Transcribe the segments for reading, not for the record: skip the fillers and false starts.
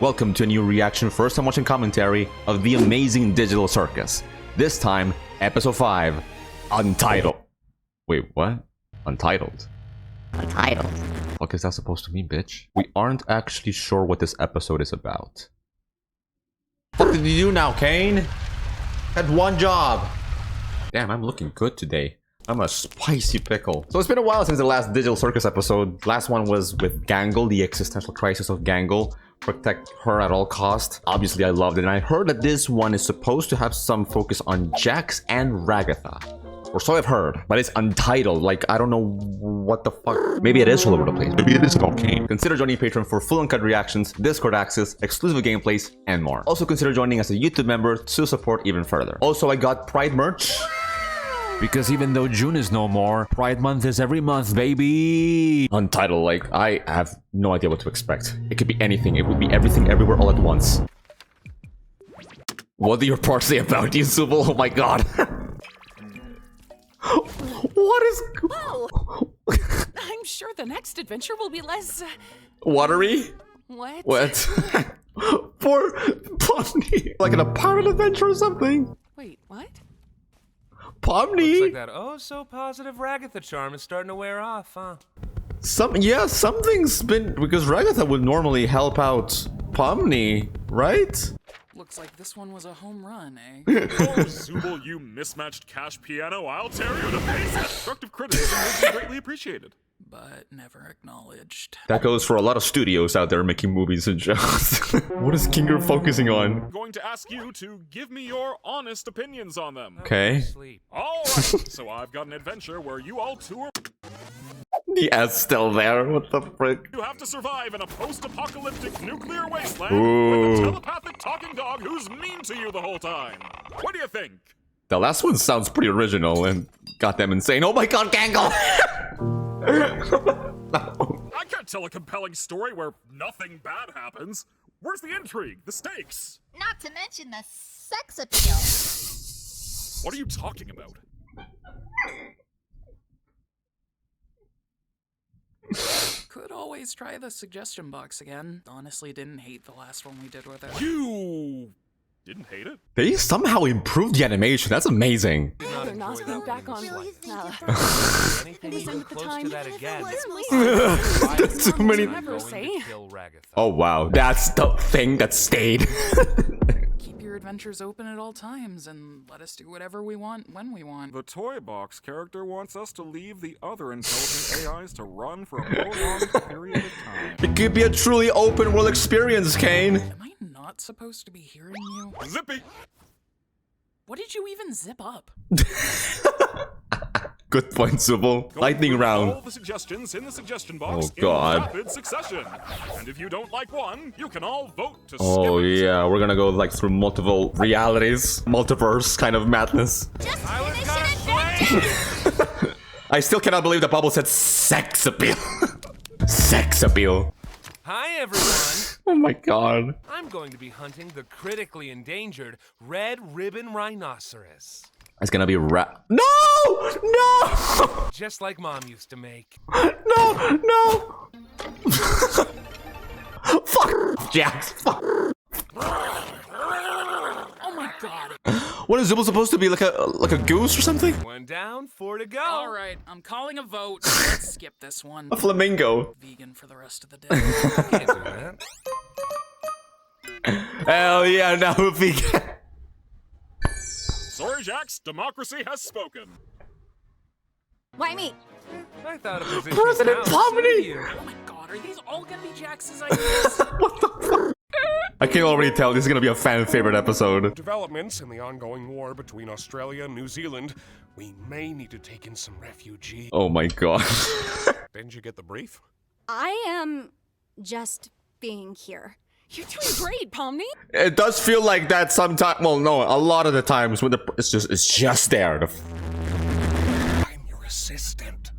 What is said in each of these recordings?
Welcome to a new reaction first time watching commentary of the Amazing Digital Circus. This time, episode 5, Untitled. Wait, what? Untitled? Untitled. What is that supposed to mean, bitch? We aren't actually sure what this episode is about. What did you do now, Kane? Had one job. Damn, I'm looking good today. I'm a spicy pickle. So it's been a while since the last Digital Circus episode. Last one was with Gangle, the existential crisis of Gangle. Protect her at all costs. Obviously, I loved it. And I heard that this one is supposed to have some focus on JAX and Ragatha. Or so I've heard. But it's Untitled. Like, I don't know what the fuck. Maybe it is all over the place. Maybe it is about Kane. Consider joining Patreon for full uncut reactions, Discord access, exclusive gameplays, and more. Also consider joining as a YouTube member to support even further. Also, I got Pride merch. Because even though June is no more, Pride Month is every month, baby! Untitled, like, I have no idea what to expect. It could be anything. It would be everything everywhere all at once. What do your parts say about you, Subal? Oh my god. What is... Oh, I'm sure the next adventure will be less... watery? What? What? Poor Pomni. Like in a pirate adventure or something. Wait, what? Pomni? Looks like that oh-so-positive Ragatha charm is starting to wear off, huh? Something's been... Because Ragatha would normally help out Pomni, right? Looks like this one was a home run, eh? Oh, Subal, you mismatched cash piano, I'll tear you to pieces. Constructive criticism will be greatly appreciated. But never acknowledged. That goes for a lot of studios out there making movies and shows. What is Kinger focusing on? I'm going to ask you to give me your honest opinions on them. Okay. Sleep. All right, so I've got an adventure where you all two are... The S still there. What the frick? You have to survive in a post-apocalyptic nuclear wasteland Ooh. with a telepathic talking dog who's mean to you the whole time. What do you think? The last one sounds pretty original and goddamn insane. Oh my god, Gangle! No. I can't tell a compelling story where nothing bad happens. Where's the intrigue? The stakes? Not to mention the sex appeal. What are you talking about? Could always try the suggestion box again. Honestly, didn't hate the last one we did with it. You... didn't hate it? They somehow improved the animation. That's amazing. They're not going back on. Anything even close to that again. That's too many. Never say. Oh wow, that's the thing that stayed. Keep your adventures open at all times and let us do whatever we want when we want. The toy box character wants us to leave the other intelligent AIs to run for a prolonged period of time. It could be a truly open world experience, Kane. Am I not supposed to be hearing you? Zippy! What did you even zip up? Good point, Subal. Lightning All round. the suggestions in the suggestion box Oh, God. in rapid succession. And if you don't like one, you can all vote to Oh skip it. yeah, we're gonna go like through multiple realities, multiverse kind of madness. I was gonna slay! I still cannot believe the bubble said sex appeal. Sex appeal. Hi, everyone. Oh my god. I'm going to be hunting the critically endangered red ribbon rhinoceros. It's gonna be No! No! Just like Mom used to make. No! No! Fuck! Jax! Fuck! Oh my god. What is Zubal supposed to be? Like a goose or something? One down, 4 to go. Alright, I'm calling a vote. Let's skip this one. A flamingo. Vegan for the rest of the day. Can't do that. Hell yeah, now vegan. Sorry, Jax, democracy has spoken. Why me? I thought a position President now Pomni! suited you. Oh my god, are these all gonna be Jax's ideas? What the fuck? I can already tell this is gonna be a fan favorite episode. Developments in the ongoing war between Australia and New Zealand, we may need to take in some refugees. Oh my god. Didn't you get the brief? I am just being here. You're doing great, Pomni. It does feel like that sometimes. Well, no, a lot of the times when it's just there. I'm your assistant.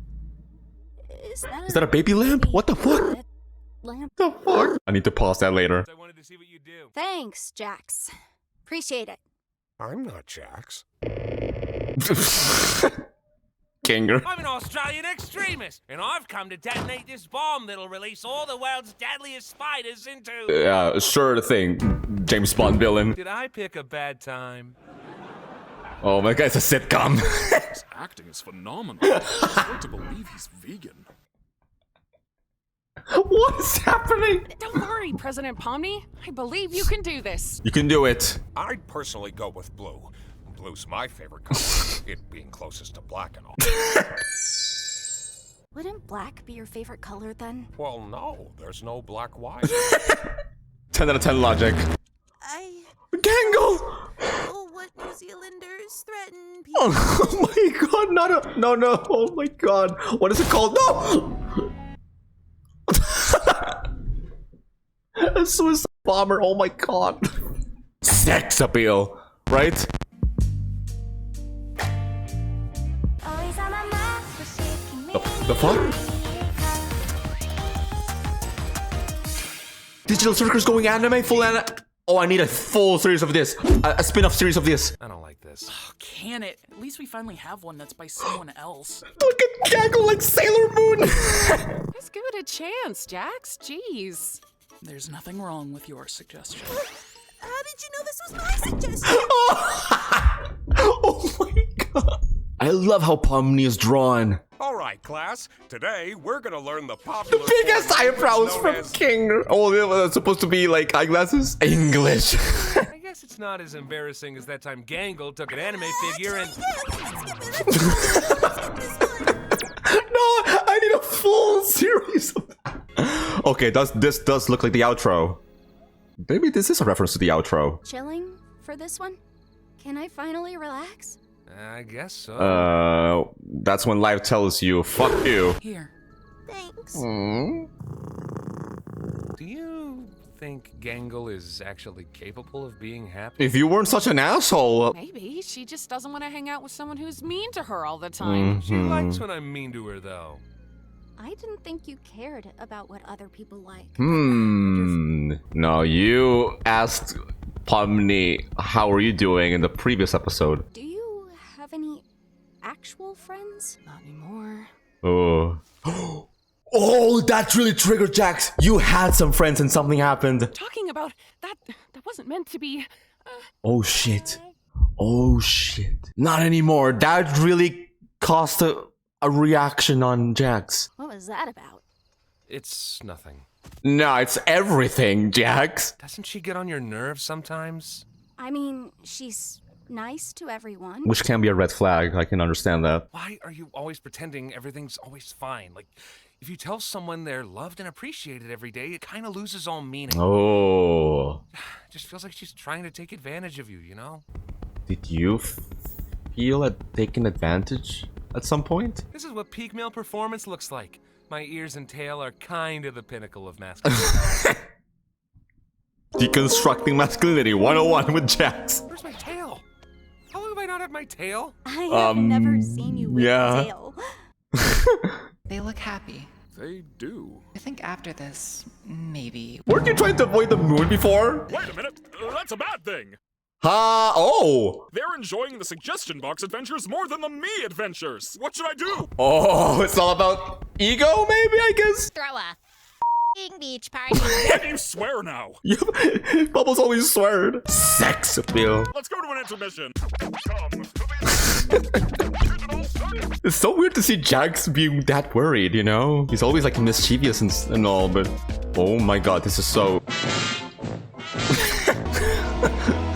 Is that a baby lamp? What the fuck? Lamp? The fuck? I need to pause that later. I wanted to see what you do. Thanks, Jax. Appreciate it. I'm not Jax. Kinger. I'm an Australian extremist, and I've come to detonate this bomb that'll release all the world's deadliest spiders into... Yeah, sure thing. James Bond villain. Did I pick a bad time? Oh my god, it's a sitcom. His acting is phenomenal. It's hard to believe he's vegan. What is happening? Don't worry, President Pomni. I believe you can do this. You can do it. I'd personally go with blue. Blue's my favorite color, it being closest to black and all. Wouldn't black be your favorite color then? Well, no, there's no black wire. 10 out of 10 logic. Gangle! Oh, what New Zealanders threaten people. Oh my god, no, oh my god. What is it called? No! A suicide bomber, oh my god. Sex appeal, right? The fuck? Digital Circus going anime, full anime. Oh, I need a full series of this. A spin-off series of this. I don't like this. Oh, can it? At least we finally have one that's by someone else. Look at Gaggle like Sailor Moon. Just give it a chance, Jax. Jeez. There's nothing wrong with your suggestion. How did you know this was my suggestion? Oh my god. I love how Pomni is drawn. All right, class. Today we're gonna learn the popular. Biggest eyebrows from King. Oh, they were supposed to be like eyeglasses. English. I guess it's not as embarrassing as that time Gangle took an anime figure and... No, I need a full series of that. Okay, this does look like the outro. Maybe this is a reference to the outro. Chilling for this one? Can I finally relax? I guess so. That's when life tells you, fuck you. Here. Thanks. Do you think Gangle is actually capable of being happy? If you weren't such an asshole. Maybe she just doesn't want to hang out with someone who's mean to her all the time. She likes when I'm mean to her, though. I didn't think you cared about what other people like. No, you asked Pomni, how are you doing in the previous episode? Do you have any actual friends? Not anymore. Oh. Oh, that really triggered Jax. You had some friends and something happened. Talking about that wasn't meant to be. Oh shit. Oh shit. Not anymore. That really caused a reaction on Jax. What was that about? It's nothing. No, it's everything, Jax. Doesn't she get on your nerves sometimes? I mean, she's nice to everyone. Which can be a red flag. I can understand that. Why are you always pretending everything's always fine? Like, if you tell someone they're loved and appreciated every day, it kind of loses all meaning. Oh. It just feels like she's trying to take advantage of you, you know? Did you feel taken advantage at some point? This is what peak male performance looks like. My ears and tail are kind of the pinnacle of masculinity. Deconstructing masculinity 101 with Jax. Where's my tail? How long have I not had my tail? I have never seen you with a tail. They look happy. They do. I think after this, maybe. Weren't you trying to avoid the moon before? Wait a minute. That's a bad thing. Oh! They're enjoying the suggestion box adventures more than the me adventures. What should I do? Oh, it's all about ego, maybe, I guess? Throw a f***ing beach party. Why do you swear now? Yep. Bubbles always sweared. Sex appeal. Let's go to an intermission. It's so weird to see Jax being that worried, you know? He's always like mischievous and all, but... Oh my god, this is so...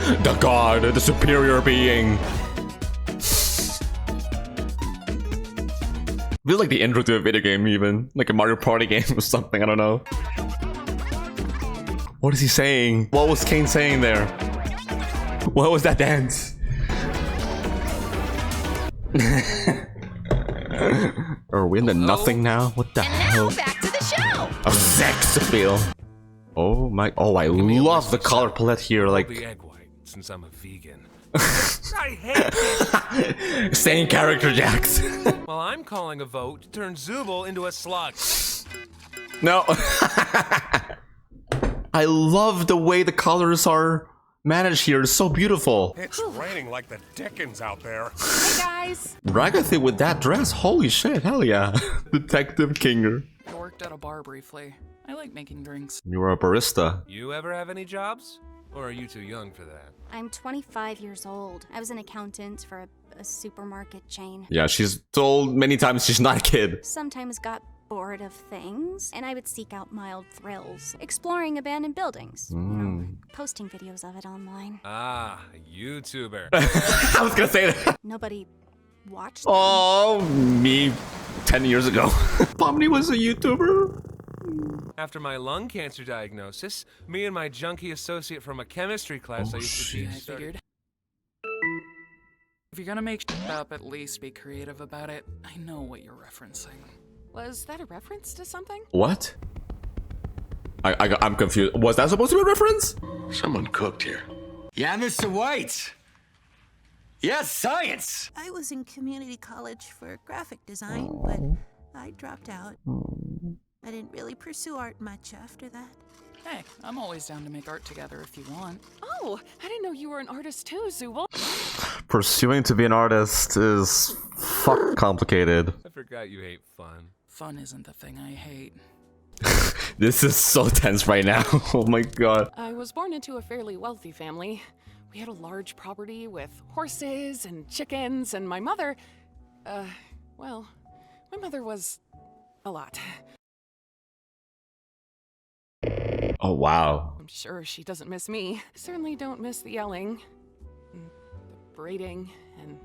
The god, the superior being. Feels like the intro to a video game even. Like a Mario Party game or something, I don't know. What is he saying? What was Kane saying there? What was that dance? Are we in the nothing now? What the hell? Now back to the show. A sex appeal. Oh my, oh, I love the color palette here, like... The egg white, since I'm a vegan. I hate this. Same character, Jax. Well, I'm calling a vote to turn Zubul into a slug. No. I love the way the colors are managed here is so beautiful. It's raining like the Dickens out there. Hey guys! Ragatha with that dress, holy shit, hell yeah. Detective Kinger. I worked at a bar briefly. I like making drinks. You were a barista. You ever have any jobs? Or are you too young for that? I'm 25 years old. I was an accountant for a supermarket chain. Yeah, she's told many times she's not a kid. Sometimes got bored of things, and I would seek out mild thrills, exploring abandoned buildings, you know, posting videos of it online. Ah, a YouTuber. I was gonna say that. Nobody watched them. Oh, me 10 years ago. Pomni was a YouTuber. After my lung cancer diagnosis, me and my junkie associate from a chemistry class I used to teach I figured. If you're gonna make shit up, at least be creative about it. I know what you're referencing. Was that a reference to something? What? I'm confused. Was that supposed to be a reference? Someone cooked here. Yeah, Mr. White. Yes, science. I was in community college for graphic design, but I dropped out. I didn't really pursue art much after that. Hey, I'm always down to make art together if you want. Oh, I didn't know you were an artist too, Zubul. Pursuing to be an artist is fuck complicated. I forgot you hate fun. Fun isn't the thing I hate. This is so tense right now. Oh my god. I was born into a fairly wealthy family. We had a large property with horses and chickens, and my mother, well, my mother was a lot. Oh wow. I'm sure she doesn't miss me. Certainly don't miss the yelling, and the braiding, and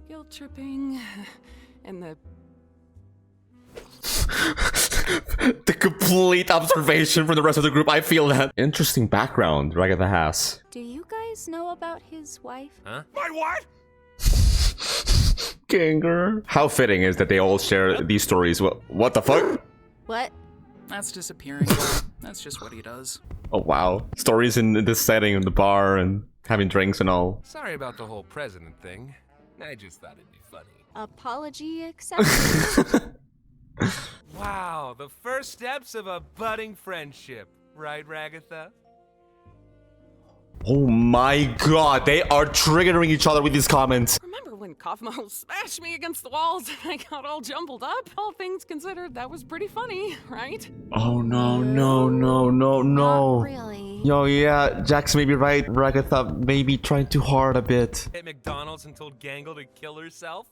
guilt tripping, and the the complete observation from the rest of the group. I feel that. Interesting background Ragatha has. Do you guys know about his wife? Huh? My what? Kinger. How fitting is that they all share these stories. What the fuck? What? That's disappearing. That's just what he does. Oh wow. Stories in this setting, in the bar, and having drinks and all. Sorry about the whole president thing. I just thought it'd be funny. Apology accepted. Wow, the first steps of a budding friendship, right, Ragatha? Oh my god, they are triggering each other with these comments. Remember when Kaufmo smashed me against the walls and I got all jumbled up? All things considered, that was pretty funny, right? Oh no, no, no, no, no. Not really. Yo, yeah, Jax may be right. Ragatha may be trying too hard a bit. At McDonald's and told Gangle to kill herself?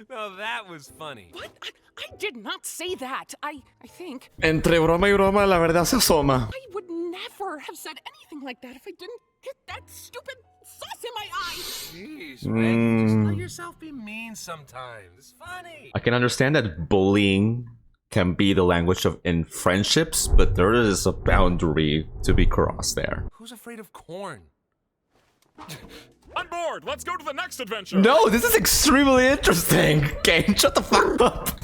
No, that was funny. What? I did not say that. I think Entre broma y broma, la verdad se asoma. I would never have said anything like that if I didn't get that stupid sauce in my eye. Jeez, Maggie, just let yourself be mean sometimes. It's funny. I can understand that bullying can be the language of in friendships, but there is a boundary to be crossed there. Who's afraid of corn? On board! Let's go to the next adventure! No, this is extremely interesting. Game, shut the fuck up.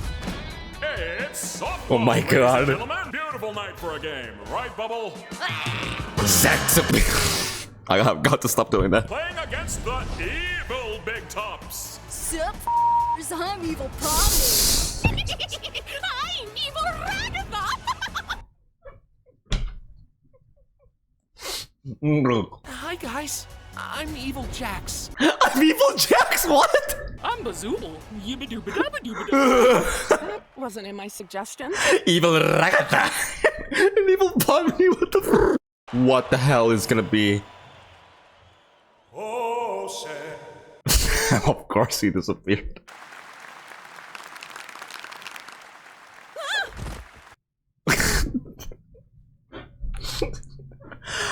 It's softball, Oh my ladies God. and gentlemen. Beautiful night for a game, right, Bubble? Zax. I got to stop doing that. Playing against the evil Big Tops. Sup, I'm evil Pomni. I'm evil Ragatha. Hi, guys. I'm Evil Jax. I'm evil Jax, what? I'm Bazooble. Yibba-dooba-dabba-dooba-doo. That wasn't in my suggestion. Evil Ragatha. An evil Pomni, what the f. What the hell is gonna be? Oh, say. Of course he disappeared.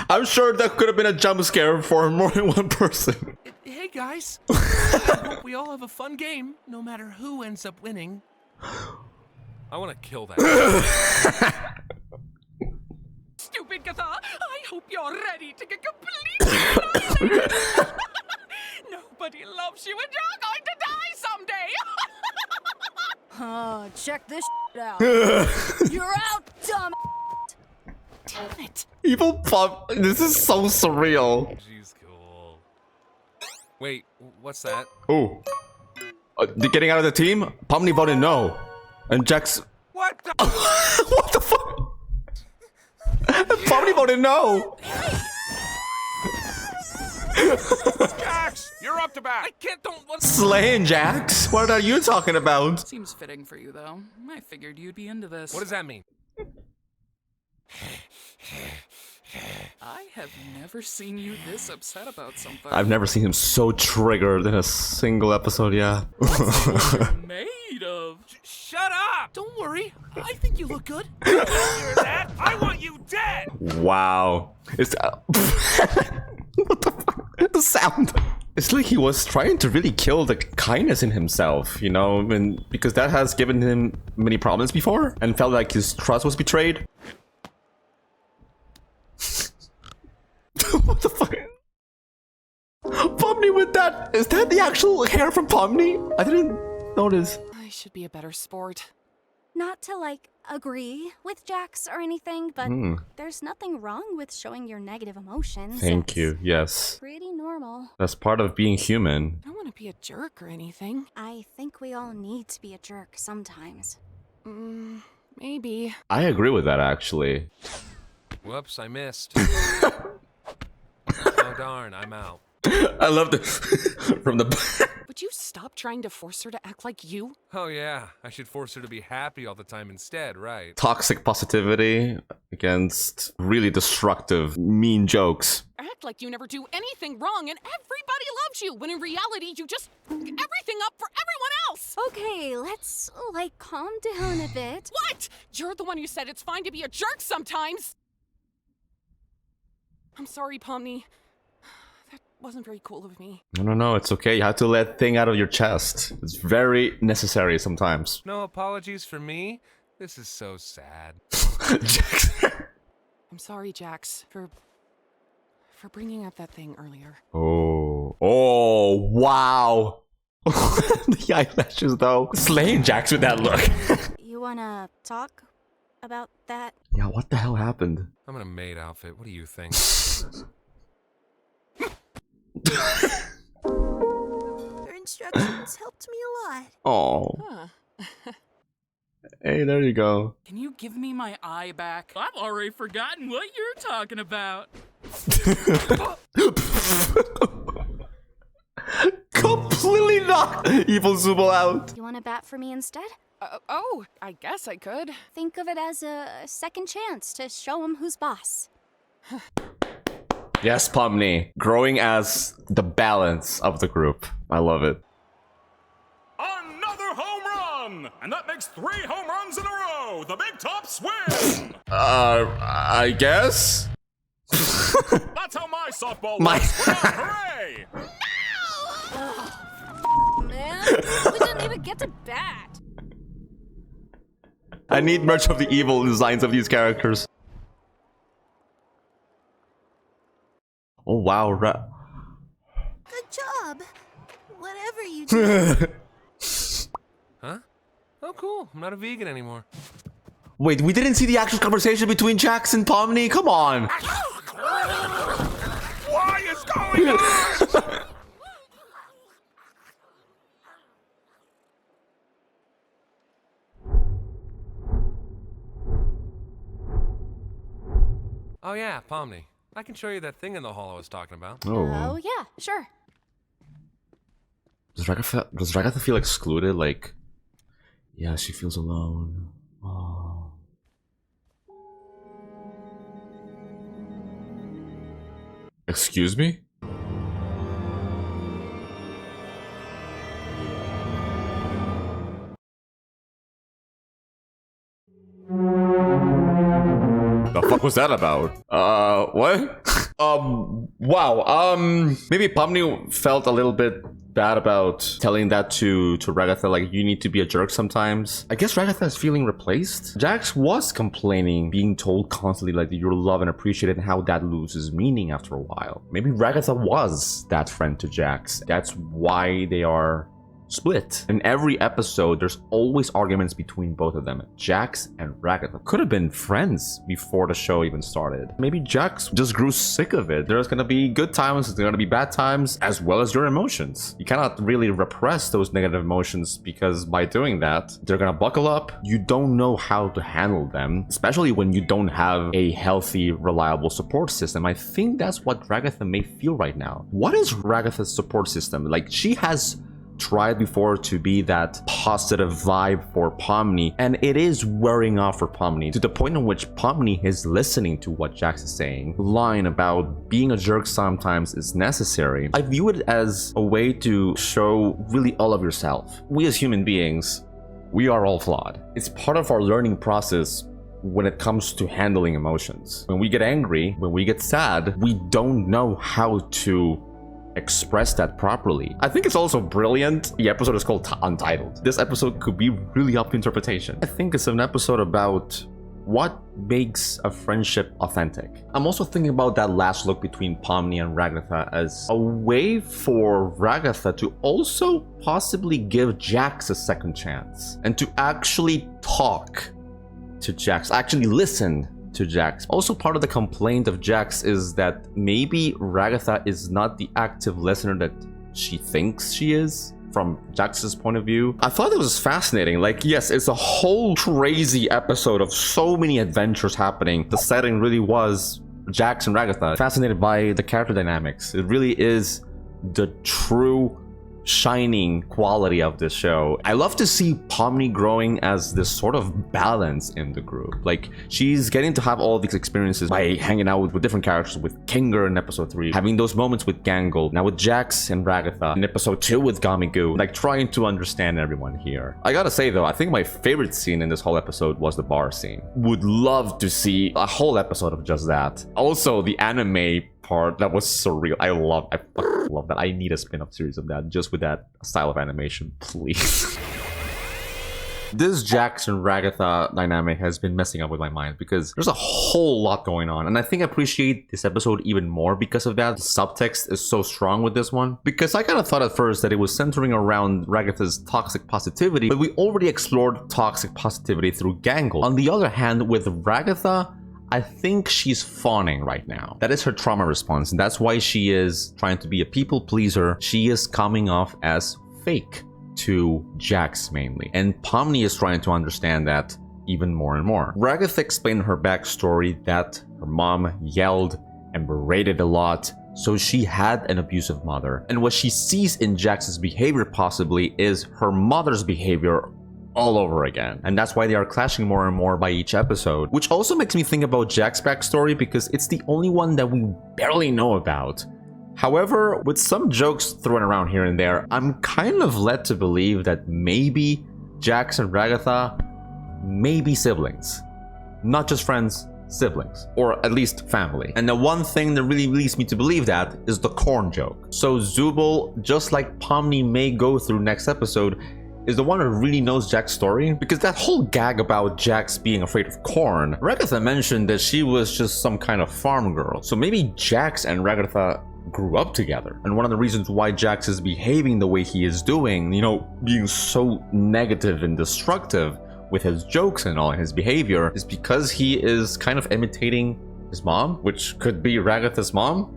I'm sure that could have been a jump scare for more than one person. Hey, guys. I hope we all have a fun game, no matter who ends up winning. I want to kill that. Stupid Gatha, I hope you're ready to get completely annihilated. Nobody loves you and you're going to die someday. Oh, check this out. You're out, dumb. Damn it. Evil Pop. This is so surreal. She's cool. Wait, what's that? Oh. Getting out of the team? Pomni voted no. And Jax. What the? What the fuck? Pomni voted no. Jax, you're up to bat. I can't, don't. Slaying Jax? What are you talking about? Seems fitting for you, though. I figured you'd be into this. What does that mean? I have never seen you this upset about something. I've never seen him so triggered in a single episode, yeah. Made of. Shut up! Don't worry. I think you look good. I don't hear that. I want you dead. Wow. It's what the fuck? The sound. It's like he was trying to really kill the kindness in himself, you know, and because that has given him many problems before and felt like his trust was betrayed. What the fuck? Pomni with that? Is that the actual hair from Pomni? I didn't notice. I should be a better sport. Not to, like, agree with Jax or anything, but there's nothing wrong with showing your negative emotions. Thank you, yes. Pretty normal. That's part of being human. I don't want to be a jerk or anything. I think we all need to be a jerk sometimes. Maybe. I agree with that, actually. Whoops, I missed. Oh darn, I'm out. I love the from the. Would you stop trying to force her to act like you? Oh yeah, I should force her to be happy all the time instead, right? Toxic positivity against really destructive, mean jokes. Act like you never do anything wrong and everybody loves you, when in reality you just f everything up for everyone else! Okay, let's, like, calm down a bit. What? You're the one who said it's fine to be a jerk sometimes! I'm sorry, Pomni. That wasn't very cool of me. No, it's okay. You have to let thing out of your chest. It's very necessary sometimes. No apologies for me. This is so sad. I'm sorry, Jax, for bringing up that thing earlier. Oh, wow. The eyelashes, though. Slaying Jax with that look. You wanna talk about that? Yeah, what the hell happened? I'm in a maid outfit. What do you think? Your instructions helped me a lot. Oh. Huh. Hey, there you go. Can you give me my eye back? I've already forgotten what you're talking about. Completely knocked Evil Zubal out. You wanna bat for me instead? Oh, I guess I could. Think of it as a second chance to show him who's boss. Yes, Pomni. Growing as the balance of the group. I love it. Another home run! And that makes 3 home runs in a row! The Big Tops win! I guess? That's how my softball works! Hooray! Man, we didn't even get to bat. I need merch of the evil designs of these characters. Oh wow, Good job. Whatever you do. Huh? Oh cool, I'm not a vegan anymore. Wait, we didn't see the actual conversation between Jax and Pomni? Come on! What is going on? Oh yeah, Pomni. I can show you that thing in the hall I was talking about. Oh, yeah, sure. Does Ragatha feel excluded? Like, yeah, she feels alone. Oh. Excuse me? The fuck was that about? What? Wow. Maybe Pomni felt a little bit bad about telling that to Ragatha, like, you need to be a jerk sometimes. I guess Ragatha is feeling replaced. Jax was complaining, being told constantly, like, you're loved and appreciated, and how that loses meaning after a while. Maybe Ragatha was that friend to Jax. That's why they are split. In every episode, there's always arguments between both of them. Jax and Ragatha could have been friends before the show even started. Maybe Jax just grew sick of it. There's gonna be good times, there's gonna be bad times, as well as your emotions. You cannot really repress those negative emotions, because by doing that, they're gonna buckle up. You don't know how to handle them, especially when you don't have a healthy, reliable support system. I think that's what Ragatha may feel right now. What is Ragatha's support system? Like, she has tried before to be that positive vibe for Pomni, and it is wearing off for Pomni to the point in which Pomni is listening to what Jax is saying. The line about being a jerk sometimes is necessary, I view it as a way to show really all of yourself. We as human beings, we are all flawed. It's part of our learning process when it comes to handling emotions. When we get angry, when we get sad, we don't know how to express that properly. I think it's also brilliant. The episode is called Untitled. This episode could be really up to interpretation. I think it's an episode about what makes a friendship authentic. I'm also thinking about that last look between Pomni and Ragatha as a way for Ragatha to also possibly give Jax a second chance and to actually talk to Jax, actually listen to Jax. Also, part of the complaint of Jax is that maybe Ragatha is not the active listener that she thinks she is from Jax's point of view. I thought it was fascinating. Like, yes, it's a whole crazy episode of so many adventures happening. The setting really was Jax and Ragatha. Fascinated by the character dynamics. It really is the true shining quality of this show. I love to see Pomni growing as this sort of balance in the group. Like, she's getting to have all these experiences by hanging out with different characters, with Kinger in episode 3, having those moments with Gangle, now with Jax and Ragatha, in episode 2 with Gamigu, like trying to understand everyone here. I gotta say though, I think my favorite scene in this whole episode was the bar scene. Would love to see a whole episode of just that. Also, the anime part, that was surreal. I fucking love that. I need a spin-off series of that, just with that style of animation, please. This Jax and Ragatha dynamic has been messing up with my mind because there's a whole lot going on, and I think I appreciate this episode even more because of that. The subtext is so strong with this one, because I kind of thought at first that it was centering around Ragatha's toxic positivity, but we already explored toxic positivity through Gangle. On the other hand, with Ragatha, I think she's fawning right now. That is her trauma response, and that's why she is trying to be a people pleaser. She is coming off as fake to Jax mainly, and Pomni is trying to understand that even more and more. Ragatha explained her backstory that her mom yelled and berated a lot, so she had an abusive mother, and what she sees in Jax's behavior possibly is her mother's behavior all over again, and that's why they are clashing more and more by each episode, which also makes me think about Jax's backstory because it's the only one that we barely know about. However, with some jokes thrown around here and there, I'm kind of led to believe that maybe Jax and Ragatha may be siblings. Not just friends, siblings. Or at least family. And the one thing that really leads me to believe that is the corn joke. So Zubul, just like Pomni may go through next episode, is the one who really knows Jax's story, because that whole gag about Jax being afraid of corn, Ragatha mentioned that she was just some kind of farm girl. So maybe Jax and Ragatha grew up together, and one of the reasons why Jax is behaving the way he is doing, you know, being so negative and destructive with his jokes and all his behavior, is because he is kind of imitating his mom, which could be Ragatha's mom.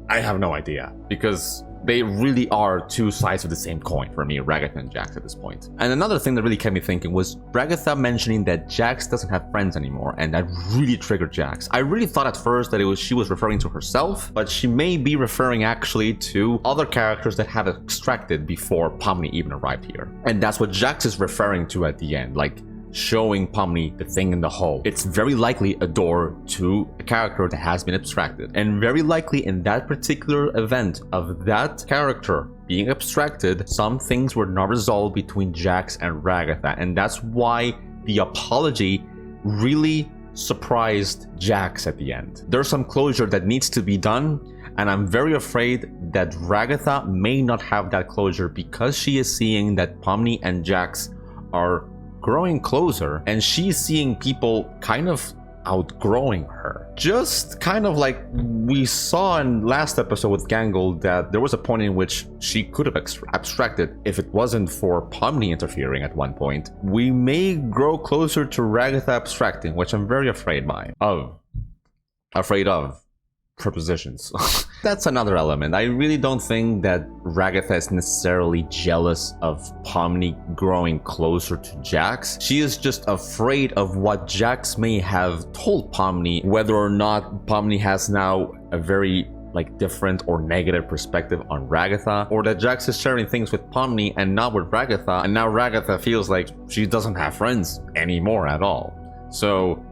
I have no idea, because they really are two sides of the same coin for me, Ragatha and Jax at this point. And another thing that really kept me thinking was Ragatha mentioning that Jax doesn't have friends anymore, and that really triggered Jax. I really thought at first that she was referring to herself, but she may be referring actually to other characters that have extracted before Pomni even arrived here. And that's what Jax is referring to at the end, like showing Pomni the thing in the hole. It's very likely a door to a character that has been abstracted, and very likely in that particular event of that character being abstracted, some things were not resolved between Jax and Ragatha, and that's why the apology really surprised Jax at the end. There's some closure that needs to be done, and I'm very afraid that Ragatha may not have that closure because she is seeing that Pomni and Jax are growing closer, and she's seeing people kind of outgrowing her. just kind of like we saw in last episode with Gangle, that there was a point in which she could have abstracted if it wasn't for Pomni interfering at one point. We may grow closer to Ragatha abstracting, which I'm very afraid of prepositions. That's another element. I really don't think that Ragatha is necessarily jealous of Pomni growing closer to Jax. She is just afraid of what Jax may have told Pomni, whether or not Pomni has now a very different or negative perspective on Ragatha, or that Jax is sharing things with Pomni and not with Ragatha, and now Ragatha feels like she doesn't have friends anymore at all. So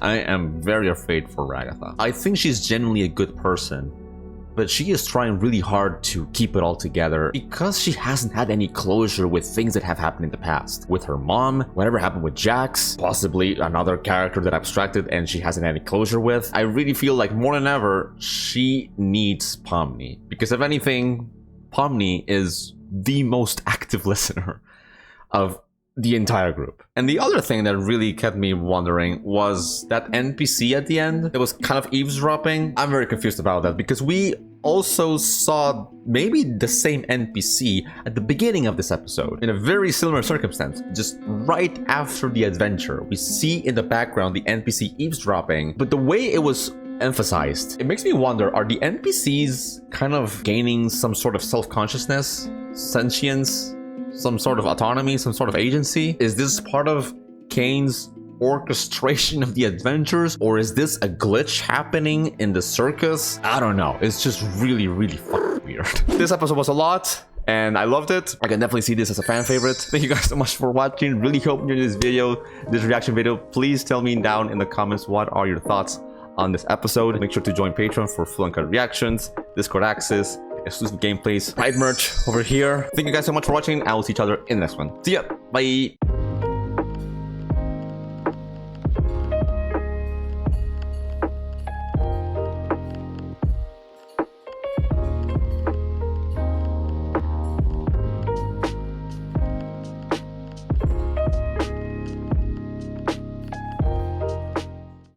I am very afraid for Ragatha. I think she's genuinely a good person, but she is trying really hard to keep it all together because she hasn't had any closure with things that have happened in the past. With her mom, whatever happened with Jax, possibly another character that abstracted and she hasn't had any closure with. I really feel like more than ever, she needs Pomni. Because if anything, Pomni is the most active listener of the entire group. And the other thing that really kept me wondering was that NPC at the end. It was kind of eavesdropping. I'm very confused about that because we also saw maybe the same NPC at the beginning of this episode in a very similar circumstance. Just right after the adventure, we see in the background the NPC eavesdropping, but the way it was emphasized, it makes me wonder, are the NPCs kind of gaining some sort of self-consciousness, sentience, some sort of autonomy, some sort of agency? Is this part of Kane's orchestration of the adventures, or is this a glitch happening in the circus? I don't know. It's just really, really fucking weird. This episode was a lot, and I loved it. I can definitely see this as a fan favorite. Thank you guys so much for watching. Really hope you enjoyed this video, this reaction video. Please tell me down in the comments what are your thoughts on this episode. Make sure to join Patreon for full uncut reactions, Discord access, exclusive gameplays, Pride merch over here. Thank you guys so much for watching. I will see each other in the next one. See ya. Bye.